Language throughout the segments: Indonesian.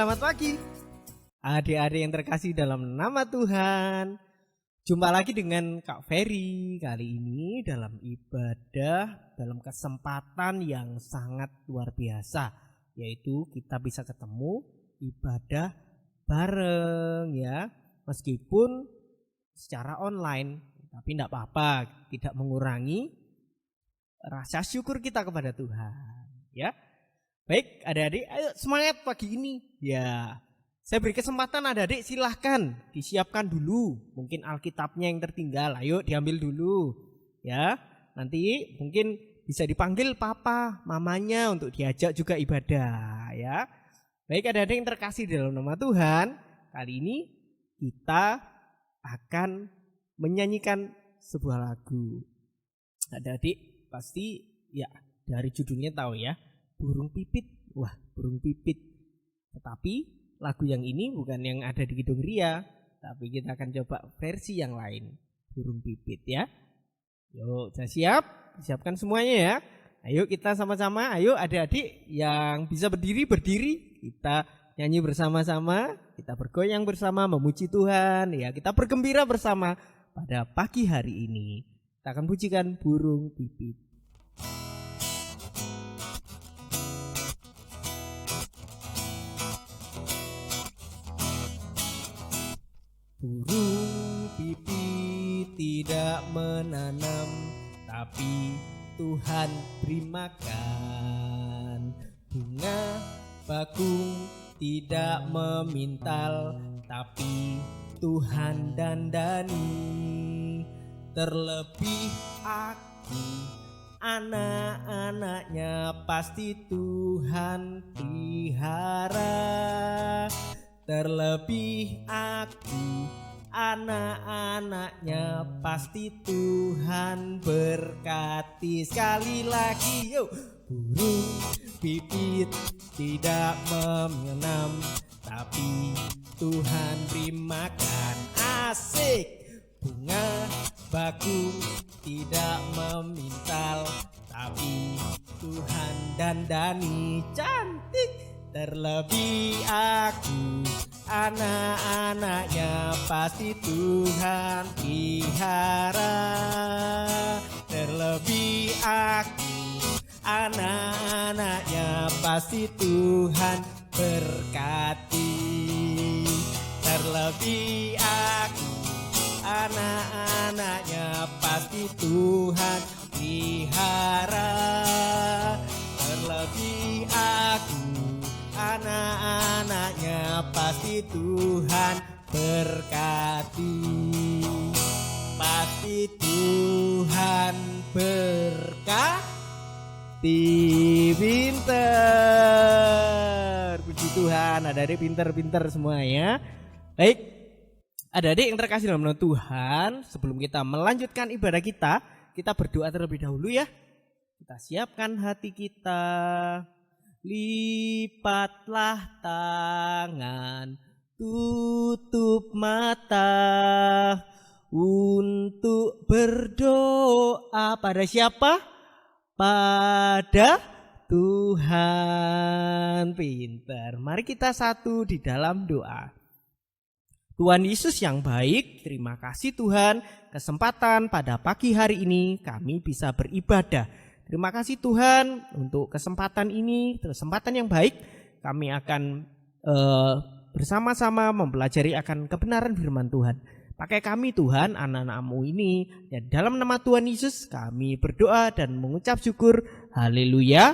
selamat pagi. Adik-adik yang terkasih dalam nama Tuhan. Jumpa lagi dengan Kak Ferry kali ini dalam ibadah, dalam kesempatan yang sangat luar biasa, yaitu kita bisa ketemu ibadah bareng ya, meskipun secara online, tapi tidak apa-apa, tidak mengurangi rasa syukur kita kepada Tuhan ya. Baik adik-adik, ayo semangat pagi ini ya. Saya beri kesempatan adik-adik, silahkan disiapkan dulu. Mungkin Alkitabnya yang tertinggal, ayo diambil dulu ya. Nanti mungkin bisa dipanggil papa, mamanya untuk diajak juga ibadah ya. Baik adik-adik yang terkasih dalam nama Tuhan, kali ini kita akan menyanyikan sebuah lagu. Adik-adik pasti ya dari judulnya tahu ya, burung pipit. Wah, burung pipit. Tetapi lagu yang ini bukan yang ada di Kidung Ria, tapi kita akan coba versi yang lain, burung pipit ya. Yuk, sudah siap? Siapkan semuanya ya. Ayo kita sama-sama, ayo adik-adik yang bisa berdiri, kita nyanyi bersama-sama, kita bergoyang bersama, memuji Tuhan ya. Kita bergembira bersama pada pagi hari ini. Kita akan pujikan burung pipit. Burung pipit tidak menanam, tapi Tuhan beri makan. Bunga bakung tidak memintal, tapi Tuhan dandani. Terlebih aku, anak-anaknya pasti Tuhan pelihara. Terlebih aku, anak-anaknya pasti Tuhan berkati. Sekali lagi yuk. Burung pipit tidak menanam, tapi Tuhan beri makan. Asik. Bunga bakung tidak memintal, tapi Tuhan dandani. Cantik. Terlebih aku, anak-anaknya pasti Tuhan pelihara. Terlebih aku, anak-anaknya pasti Tuhan berkati. Terlebih aku, anak-anaknya pasti Tuhan pelihara. Terlebih aku, anak-anaknya pasti Tuhan berkati. Pasti Tuhan berkati. Pinter. Puji Tuhan, adik-adik pinter-pinter semua ya. Baik, adik-adik yang terkasih dalam nama Tuhan, sebelum kita melanjutkan ibadah kita berdoa terlebih dahulu ya. Kita siapkan hati kita. Lipatlah tangan, tutup mata untuk berdoa pada siapa? Pada Tuhan. Pintar. Mari kita satu di dalam doa. Tuhan Yesus yang baik, terima kasih Tuhan kesempatan pada pagi hari ini kami bisa beribadah. Terima kasih Tuhan untuk kesempatan ini, kesempatan yang baik. Kami akan bersama-sama mempelajari akan kebenaran firman Tuhan. Pakai kami Tuhan, anak-anak-Mu ini. Dan dalam nama Tuhan Yesus kami berdoa dan mengucap syukur. Haleluya.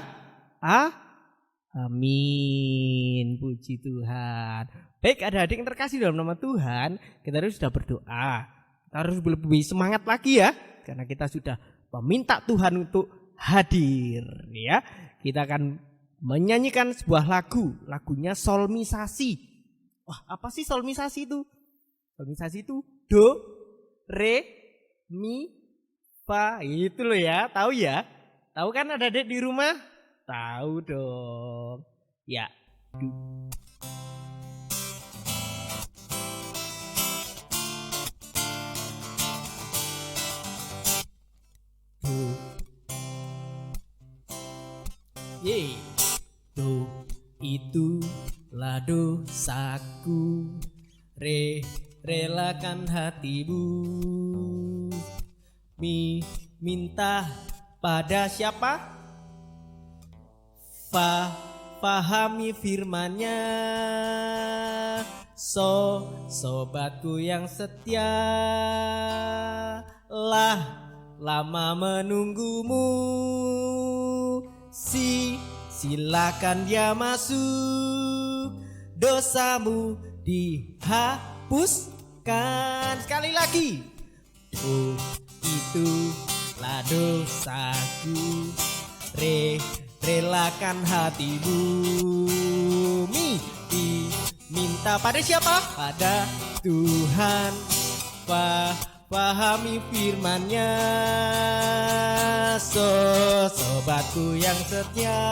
Amin. Puji Tuhan. Baik adik-adik yang terkasih dalam nama Tuhan, kita harus sudah berdoa. Kita harus lebih semangat lagi ya. Karena kita sudah meminta Tuhan untuk hadir ya. Kita akan menyanyikan sebuah lagu, lagunya solmisasi. Wah, apa sih solmisasi itu? Solmisasi itu do, re, mi, fa. Itu loh ya, tahu ya? Tahu kan ada adik di rumah? Tahu dong. Ya. Do, itulah dosaku, relakan hatimu, minta pada siapa? Pahami firman-Nya, sobatku yang setia, lama menunggumu, silakan dia masuk, dosamu dihapuskan. Sekali lagi, oh itulah dosaku, relakan hatimu, minta pada siapa? Pada Tuhan. Pahami firman-Nya, sobatku yang setia,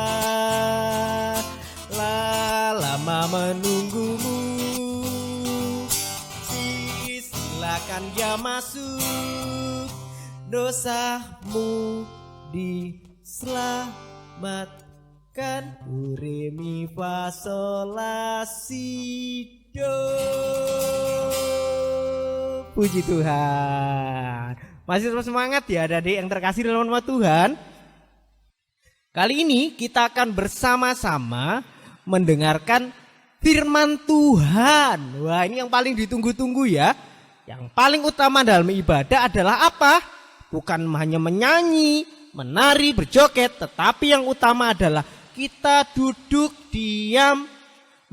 lama menunggumu, silakan dia masuk, dosamu diselamatkan. Re mi fa sol la si do. Puji Tuhan. Masih terus semangat ya adik-adik yang terkasih dalam nama Tuhan. Kali ini kita akan bersama-sama mendengarkan firman Tuhan. Wah, ini yang paling ditunggu-tunggu ya. Yang paling utama dalam ibadah adalah apa? Bukan hanya menyanyi, menari, berjoget, tetapi yang utama adalah kita duduk diam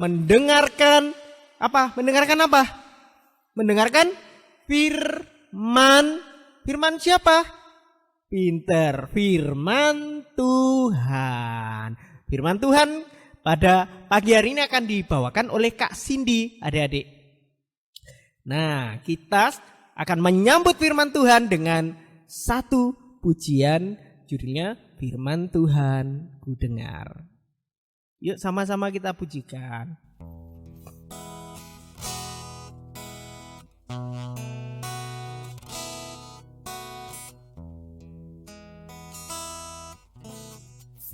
mendengarkan apa? Mendengarkan apa? Mendengarkan firman. Firman siapa? Pinter, firman Tuhan. Firman Tuhan pada pagi hari ini akan dibawakan oleh Kak Cindy, adik-adik. Nah, kita akan menyambut firman Tuhan dengan satu pujian, judulnya Firman Tuhan Ku Dengar. Yuk sama-sama kita pujikan.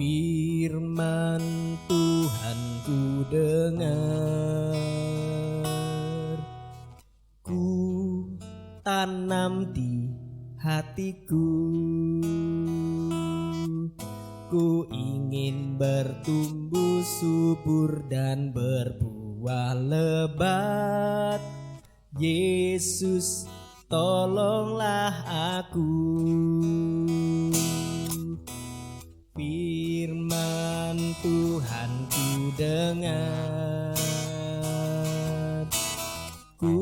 Firman Tuhan ku dengar, ku tanam di hatiku, ku ingin bertumbuh subur dan berbuah lebat. Yesus, tolonglah aku. Firman Tuhan ku dengar, ku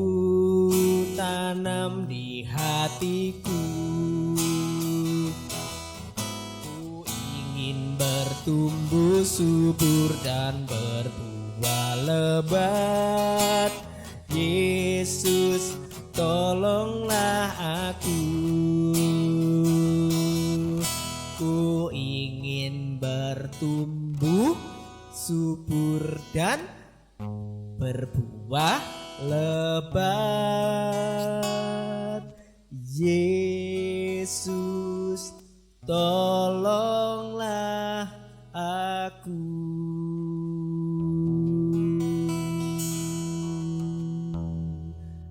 tanam di hatiku, ku ingin bertumbuh subur dan berbuah lebat. Yesus, tolonglah aku. Ku ingin bertumbuh subur dan berbuah lebat. Yesus, tolonglah aku.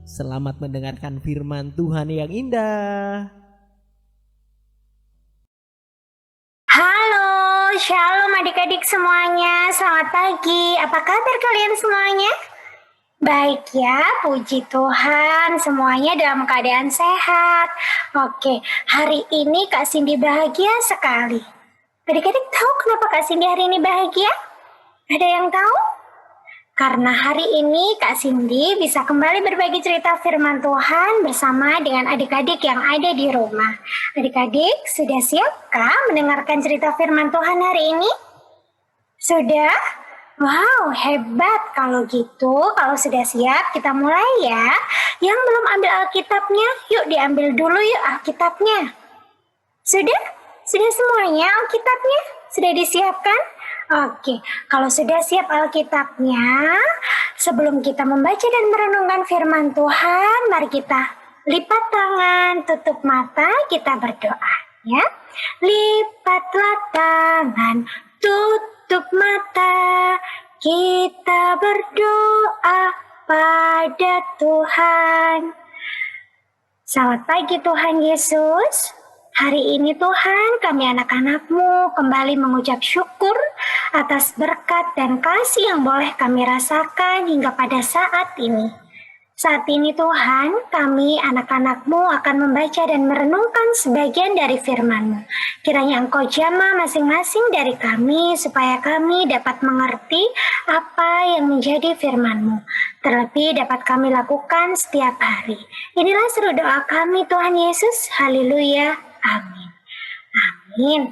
Selamat mendengarkan firman Tuhan yang indah. Halo, shalom adik-adik semuanya, selamat pagi. Apa kabar kalian semuanya? Baik ya, puji Tuhan, semuanya dalam keadaan sehat. Oke, hari ini Kak Cindy bahagia sekali. Adik-adik tahu kenapa Kak Cindy hari ini bahagia? Ada yang tahu? Karena hari ini Kak Cindy bisa kembali berbagi cerita firman Tuhan bersama dengan adik-adik yang ada di rumah. Adik-adik, sudah siapkah mendengarkan cerita firman Tuhan hari ini? Sudah? Wow, hebat. Kalau gitu, kalau sudah siap, kita mulai ya. Yang belum ambil Alkitabnya, yuk diambil dulu yuk Alkitabnya. Sudah? Sudah semuanya Alkitabnya? Sudah disiapkan? Oke, kalau sudah siap Alkitabnya, sebelum kita membaca dan merenungkan firman Tuhan, mari kita lipat tangan, tutup mata, kita berdoa ya. Lipatlah tangan, tutup mata, kita berdoa pada Tuhan. Selamat pagi Tuhan Yesus. Hari ini Tuhan, kami anak-anak-Mu kembali mengucap syukur atas berkat dan kasih yang boleh kami rasakan hingga pada saat ini. Saat ini Tuhan, kami anak-anak-Mu akan membaca dan merenungkan sebagian dari firman-Mu. Kiranya Engkau jamah masing-masing dari kami supaya kami dapat mengerti apa yang menjadi firman-Mu. Terlebih dapat kami lakukan setiap hari. Inilah seru doa kami Tuhan Yesus. Haleluya. Amin. Amin.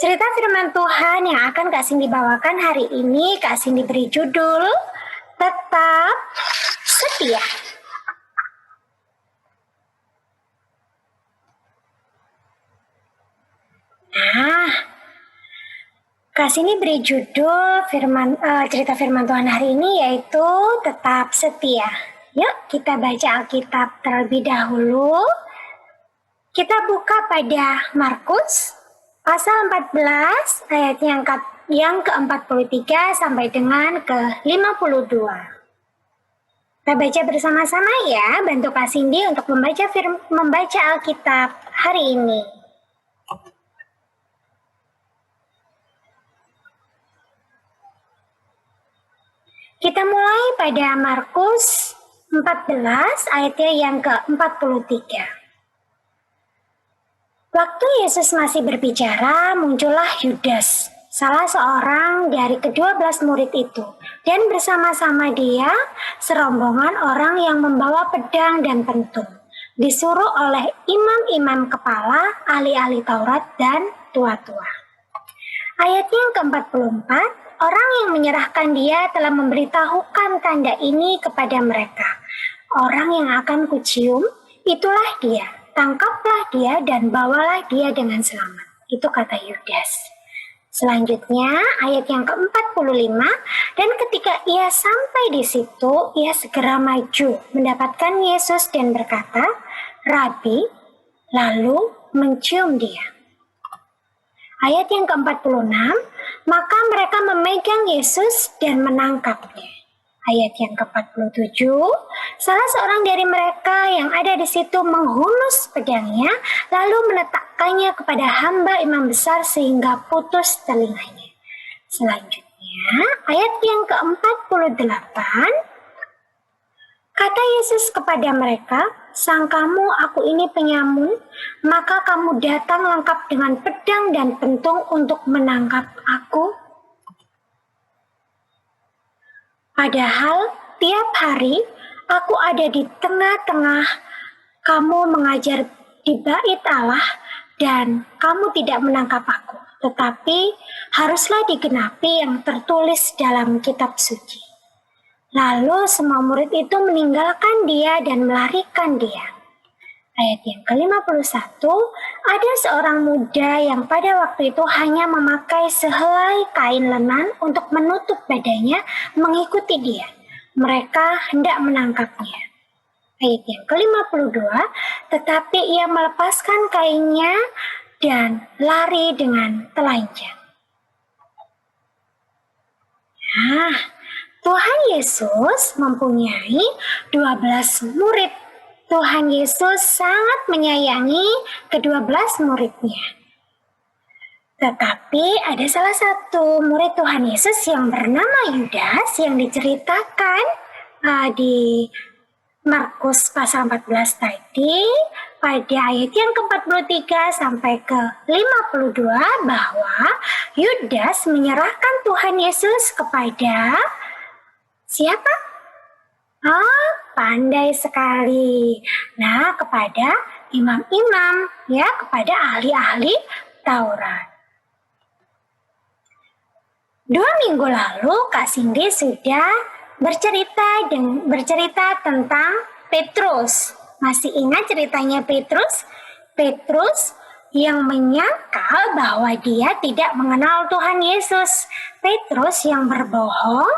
Cerita firman Tuhan yang akan Kak Cindy bawakan hari ini, Kak Cindy beri judul Tetap Setia. Nah, Kak Cindy beri judul cerita firman Tuhan hari ini yaitu Tetap Setia. Yuk kita baca Alkitab terlebih dahulu. Kita buka pada Markus pasal 14 ayat yang ke-43 sampai dengan ke-52. Kita baca bersama-sama ya, bantu Kak Cindy untuk membaca Alkitab hari ini. Kita mulai pada Markus 14 ayatnya yang ke-43. Waktu Yesus masih berbicara, muncullah Yudas, salah seorang dari ke-12 murid itu, dan bersama-sama dia serombongan orang yang membawa pedang dan pentung, disuruh oleh imam-imam kepala, ahli-ahli Taurat, dan tua-tua. Ayat yang ke-44, orang yang menyerahkan dia telah memberitahukan tanda ini kepada mereka. Orang yang akan kucium, itulah dia. Tangkaplah dia dan bawalah dia dengan selamat. Itu kata Yudas. Selanjutnya ayat yang ke-45, dan ketika ia sampai di situ, ia segera maju mendapatkan Yesus dan berkata, Rabi, lalu mencium dia. Ayat yang ke-46, maka mereka memegang Yesus dan menangkapnya. Ayat yang ke-47, salah seorang dari mereka yang ada di situ menghunus pedangnya, lalu meletakkannya kepada hamba imam besar sehingga putus telinganya. Selanjutnya, ayat yang ke-48, kata Yesus kepada mereka, sangkamu aku ini penyamun, maka kamu datang lengkap dengan pedang dan pentung untuk menangkap aku? Padahal tiap hari aku ada di tengah-tengah kamu mengajar di bait Allah dan kamu tidak menangkap aku. Tetapi haruslah digenapi yang tertulis dalam kitab suci. Lalu semua murid itu meninggalkan dia dan melarikan dia. Ayat yang ke-51, ada seorang muda yang pada waktu itu hanya memakai sehelai kain lenan untuk menutup badannya mengikuti dia. Mereka hendak menangkapnya. Ayat yang ke-52, tetapi ia melepaskan kainnya dan lari dengan telanjang. Nah, Tuhan Yesus mempunyai 12 murid. Tuhan Yesus sangat menyayangi ke-12 muridnya. Tetapi ada salah satu murid Tuhan Yesus yang bernama Yudas yang diceritakan di Markus pasal 14 tadi pada ayat yang ke-43 sampai ke-52 bahwa Yudas menyerahkan Tuhan Yesus kepada siapa? Pandai sekali. Nah, kepada imam-imam, ya, kepada ahli-ahli Taurat. 2 minggu lalu, Kak Cindy sudah bercerita tentang Petrus. Masih ingat ceritanya Petrus? Petrus yang menyangkal bahwa dia tidak mengenal Tuhan Yesus. Petrus yang berbohong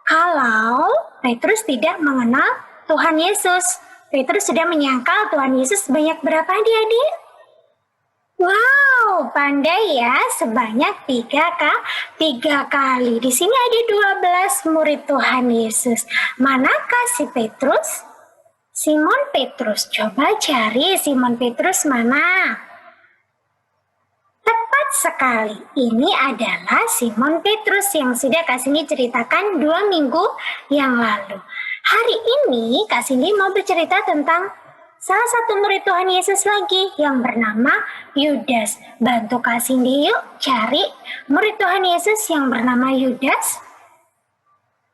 kalau Petrus tidak mengenal Tuhan Yesus. Petrus sudah menyangkal Tuhan Yesus sebanyak berapa adik-adik? Wow, pandai ya, sebanyak tiga kali. Di sini ada 12 murid Tuhan Yesus. Manakah si Petrus? Simon Petrus. Coba cari Simon Petrus mana? Tepat sekali, ini adalah Simon Petrus yang sudah Kak Cindy ceritakan 2 minggu yang lalu. Hari ini Kak Cindy mau bercerita tentang salah satu murid Tuhan Yesus lagi yang bernama Yudas. Bantu Kak Cindy yuk cari murid Tuhan Yesus yang bernama Yudas.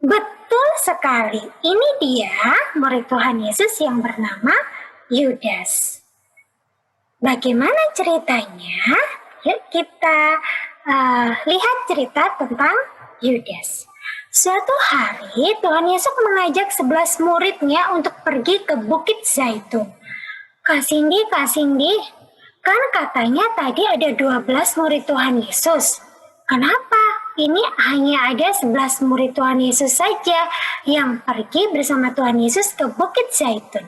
Betul sekali, ini dia murid Tuhan Yesus yang bernama Yudas. Bagaimana ceritanya? Yuk kita lihat cerita tentang Yudas. Suatu hari Tuhan Yesus mengajak 11 muridnya untuk pergi ke Bukit Zaitun. Kak Cindy, kan katanya tadi ada 12 murid Tuhan Yesus. Kenapa? Ini hanya ada 11 murid Tuhan Yesus saja yang pergi bersama Tuhan Yesus ke Bukit Zaitun.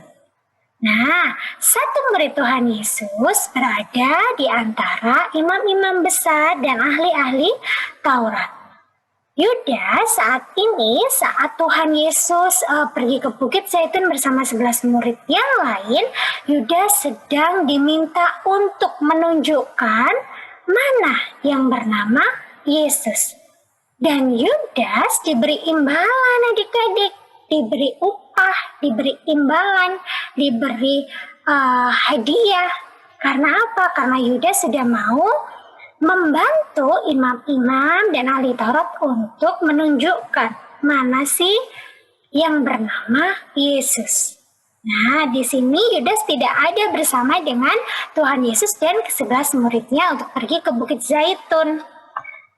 Nah, satu murid Tuhan Yesus berada di antara imam-imam besar dan ahli-ahli Taurat. Yudas saat Tuhan Yesus pergi ke Bukit Zaitun bersama 11 murid yang lain, Yudas sedang diminta untuk menunjukkan mana yang bernama Yesus. Dan Yudas diberi imbalan adik-adik, diberi upah, diberi imbalan, diberi hadiah. Karena apa? Karena Yudas sudah mau membantu imam-imam dan ahli Taurat untuk menunjukkan mana sih yang bernama Yesus. Nah, di sini Yudas tidak ada bersama dengan Tuhan Yesus dan ke-11 muridnya untuk pergi ke Bukit Zaitun.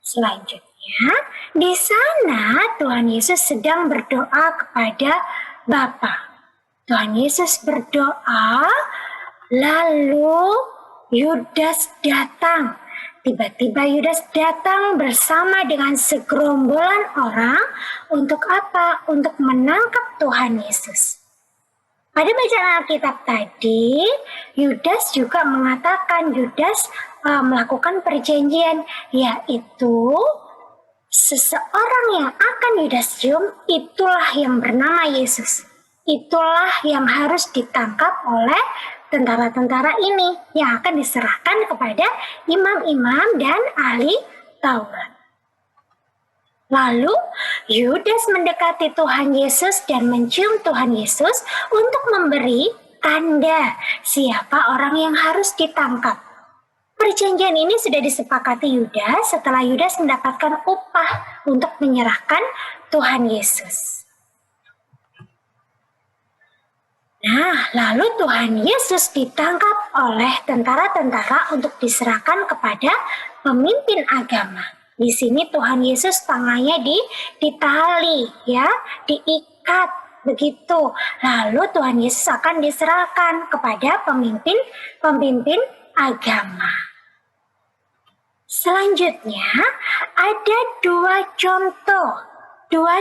Selanjutnya, di sana Tuhan Yesus sedang berdoa kepada Bapa. Tuhan Yesus berdoa, lalu Yudas datang. Tiba-tiba Yudas datang bersama dengan segerombolan orang untuk apa? Untuk menangkap Tuhan Yesus. Pada bacaan Alkitab tadi, Yudas juga mengatakan melakukan perjanjian, yaitu seseorang yang akan Yudas cium, itulah yang bernama Yesus. Itulah yang harus ditangkap oleh tentara-tentara ini yang akan diserahkan kepada imam-imam dan ahli Taurat. Lalu Yudas mendekati Tuhan Yesus dan mencium Tuhan Yesus untuk memberi tanda siapa orang yang harus ditangkap. Perjanjian ini sudah disepakati Yudas setelah Yudas mendapatkan upah untuk menyerahkan Tuhan Yesus. Nah, lalu Tuhan Yesus ditangkap oleh tentara-tentara untuk diserahkan kepada pemimpin agama. Di sini Tuhan Yesus tangannya ditali, ya, diikat begitu. Lalu Tuhan Yesus akan diserahkan kepada pemimpin agama. Selanjutnya ada dua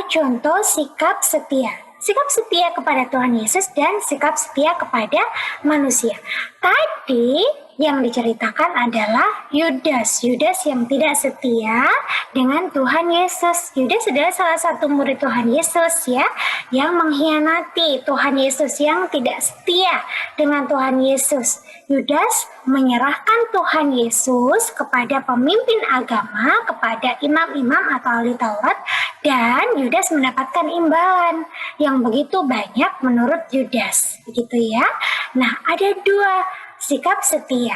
contoh sikap setia. Sikap setia kepada Tuhan Yesus dan sikap setia kepada manusia. Tadi yang diceritakan adalah Yudas yang tidak setia dengan Tuhan Yesus. Yudas adalah salah satu murid Tuhan Yesus ya, yang mengkhianati Tuhan Yesus, yang tidak setia dengan Tuhan Yesus. Yudas menyerahkan Tuhan Yesus kepada pemimpin agama, kepada imam-imam atau ahli Taurat, dan Yudas mendapatkan imbalan yang begitu banyak menurut Yudas, begitu ya. Nah, ada dua sikap setia.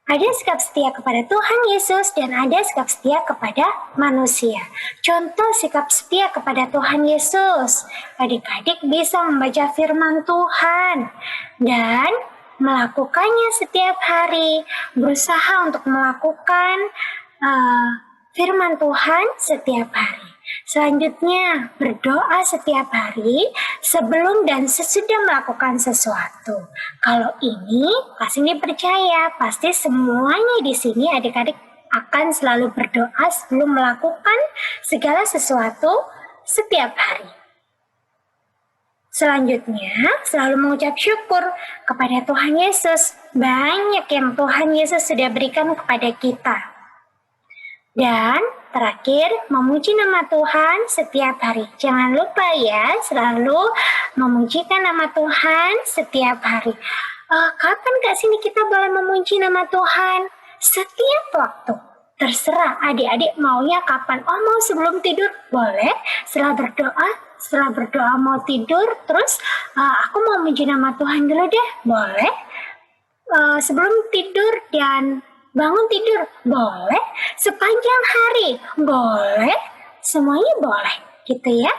Ada sikap setia kepada Tuhan Yesus dan ada sikap setia kepada manusia. Contoh sikap setia kepada Tuhan Yesus. Adik-adik bisa membaca firman Tuhan dan melakukannya setiap hari. Berusaha untuk melakukan firman Tuhan setiap hari. Selanjutnya, berdoa setiap hari sebelum dan sesudah melakukan sesuatu. Kalau ini, pasti percaya, pasti semuanya di sini adik-adik akan selalu berdoa sebelum melakukan segala sesuatu setiap hari. Selanjutnya, selalu mengucap syukur kepada Tuhan Yesus. Banyak yang Tuhan Yesus sudah berikan kepada kita. Dan terakhir, memuji nama Tuhan setiap hari. Jangan lupa ya, selalu memujikan nama Tuhan setiap hari. Kapan Kak Cindy kita boleh memuji nama Tuhan? Setiap waktu. Terserah adik-adik maunya kapan. Mau sebelum tidur? Boleh. Setelah berdoa mau tidur, terus aku mau memuji nama Tuhan dulu deh. Boleh. Sebelum tidur dan bangun tidur, boleh. Sepanjang hari, boleh. Semuanya boleh, gitu ya.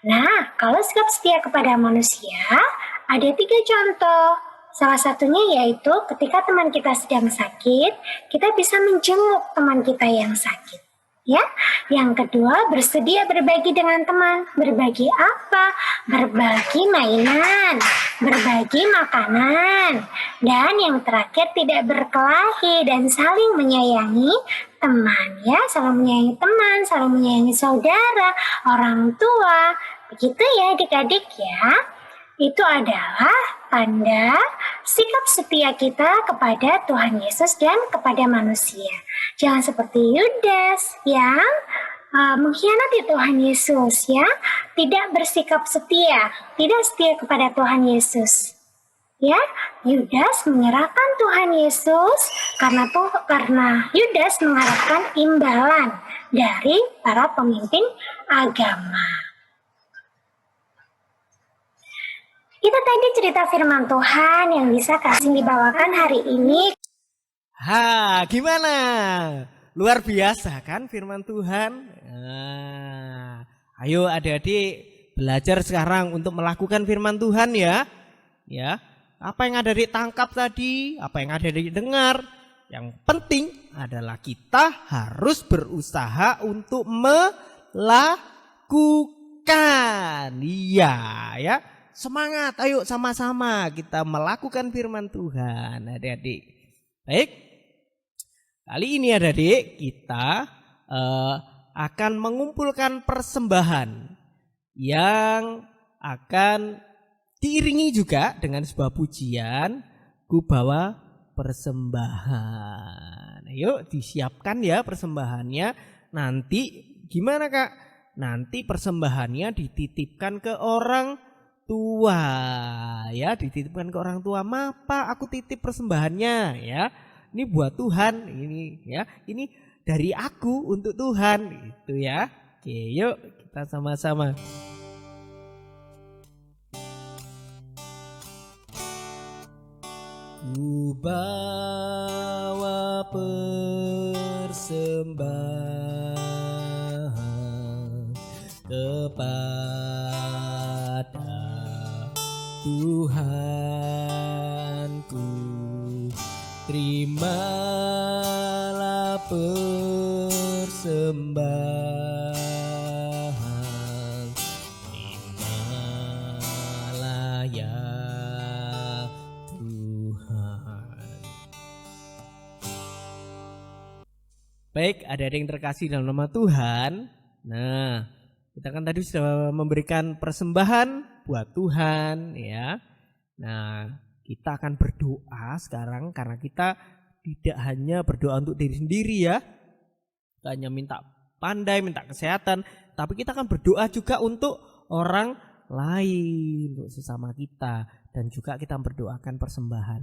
Nah, kalau sikap setia kepada manusia, ada 3 contoh. Salah satunya yaitu ketika teman kita sedang sakit, kita bisa menjenguk teman kita yang sakit. Ya, yang kedua, bersedia berbagi dengan teman. Berbagi apa? Berbagi mainan, berbagi makanan. Dan yang terakhir, tidak berkelahi dan saling menyayangi teman. Ya, saling menyayangi teman, saling menyayangi saudara, orang tua. Begitu ya adik-adik ya. Itu adalah tanda sikap setia kita kepada Tuhan Yesus dan kepada manusia. Jangan seperti Yudas yang mengkhianati Tuhan Yesus ya, tidak bersikap setia, tidak setia kepada Tuhan Yesus. Ya, Yudas menyerahkan Tuhan Yesus karena Yudas mengharapkan imbalan dari para pemimpin agama. Itu tadi cerita firman Tuhan yang bisa kasih dibawakan hari ini. Gimana? Luar biasa kan firman Tuhan? Ayo adik-adik belajar sekarang untuk melakukan firman Tuhan ya. Ya, apa yang ada ditangkap tadi, apa yang ada didengar, yang penting adalah kita harus berusaha untuk melakukan. Iya ya. Semangat, ayo sama-sama kita melakukan firman Tuhan, adik-adik. Baik, kali ini adik-adik kita akan mengumpulkan persembahan yang akan diiringi juga dengan sebuah pujian, Ku bawa persembahan. Ayo disiapkan ya persembahannya. Nanti gimana Kak? Nanti persembahannya dititipkan ke orang tua ya, dititipkan ke orang tua. Mapa aku titip persembahannya ya, ini buat Tuhan, ini ya, ini dari aku untuk Tuhan itu ya. Oke, yuk kita sama-sama. Ku bawa persembahan kepada Tuhanku, terimalah persembahan, terimalah ya Tuhan. Baik, adik-adik yang terkasih dalam nama Tuhan. Nah, kita kan tadi sudah memberikan persembahan buat Tuhan ya. Nah, kita akan berdoa sekarang karena kita tidak hanya berdoa untuk diri sendiri ya. Kita hanya minta pandai, minta kesehatan, tapi kita akan berdoa juga untuk orang lain, untuk sesama kita, dan juga kita berdoakan persembahan.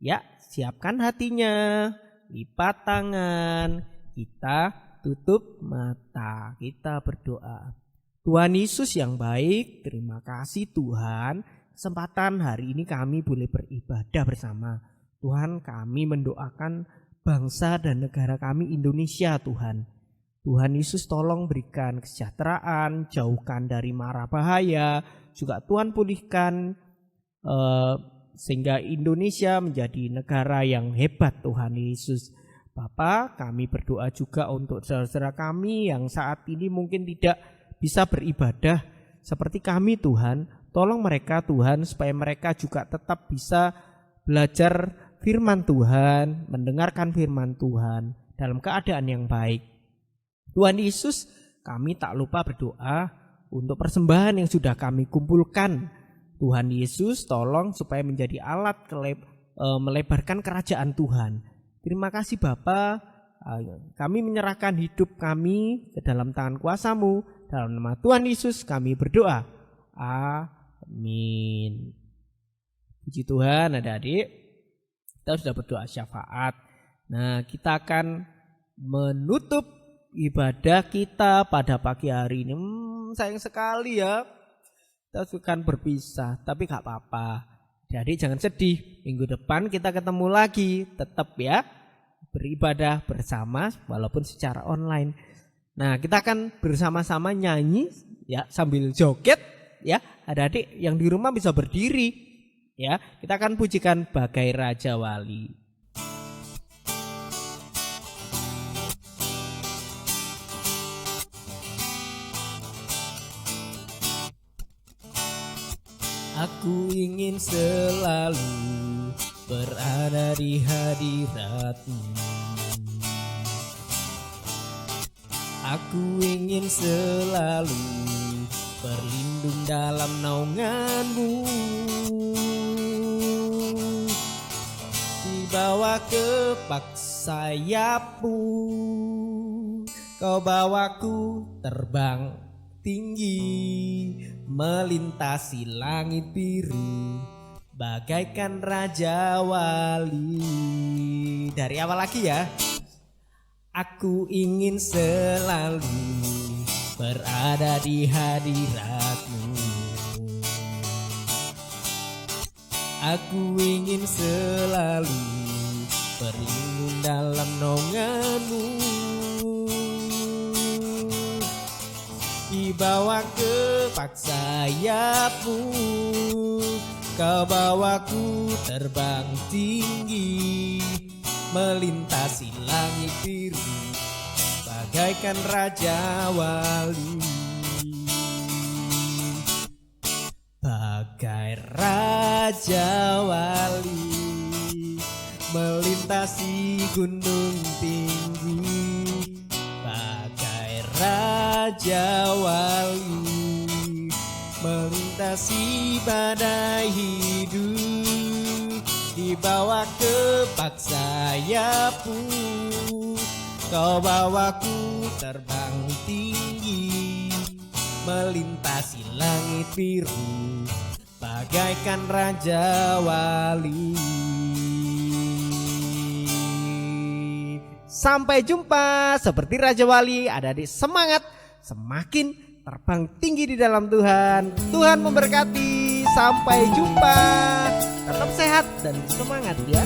Ya, siapkan hatinya, lipat tangan, kita tutup mata, kita berdoa. Tuhan Yesus yang baik, terima kasih Tuhan, kesempatan hari ini kami boleh beribadah bersama. Tuhan, kami mendoakan bangsa dan negara kami Indonesia Tuhan. Tuhan Yesus tolong berikan kesejahteraan, jauhkan dari mara bahaya, juga Tuhan pulihkan sehingga Indonesia menjadi negara yang hebat Tuhan Yesus. Bapa, kami berdoa juga untuk saudara-saudara kami yang saat ini mungkin tidak bisa beribadah seperti kami Tuhan. Tolong mereka Tuhan supaya mereka juga tetap bisa belajar firman Tuhan, mendengarkan firman Tuhan dalam keadaan yang baik. Tuhan Yesus, kami tak lupa berdoa untuk persembahan yang sudah kami kumpulkan. Tuhan Yesus tolong supaya menjadi alat melebarkan kerajaan Tuhan. Terima kasih Bapa, kami menyerahkan hidup kami ke dalam tangan kuasa-Mu. Dalam nama Tuhan Yesus kami berdoa. Amin. Puji Tuhan adik-adik, kita sudah berdoa syafaat. Nah, kita akan menutup ibadah kita pada pagi hari ini. Sayang sekali ya, kita akan berpisah, tapi gak apa-apa. Jadi jangan sedih, minggu depan kita ketemu lagi, tetap ya beribadah bersama walaupun secara online. Nah, kita akan bersama-sama nyanyi ya sambil joget ya. Adik-adik yang di rumah bisa berdiri ya. Kita akan pujikan Bagai Raja Wali. Aku ingin selalu berada di hadirat-Mu. Aku ingin selalu berlindung dalam naungan-Mu. Dibawa ke bak sayap-Mu, Kau bawaku terbang tinggi, melintasi langit biru, bagaikan Raja Wali. Dari awal lagi ya. Aku ingin selalu berada di hadirat-Mu. Aku ingin selalu berlindung dalam naungan-Mu. Dibawa ke bak sayap-Mu, Kau bawaku terbang tinggi, melintasi langit biru, bagaikan Raja Wali. Bagai Raja Wali, melintasi gunung tinggi. Bagai Raja Wali, melintasi badai hidup. Dibawa ke bak sayap-Mu, Kau bawaku terbang tinggi, melintasi langit biru, bagaikan Raja Wali. Sampai jumpa. Seperti Raja Wali, adik-adik semangat, semakin terbang tinggi di dalam Tuhan. Tuhan memberkati. Sampai jumpa. Tetap sehat dan semangat ya.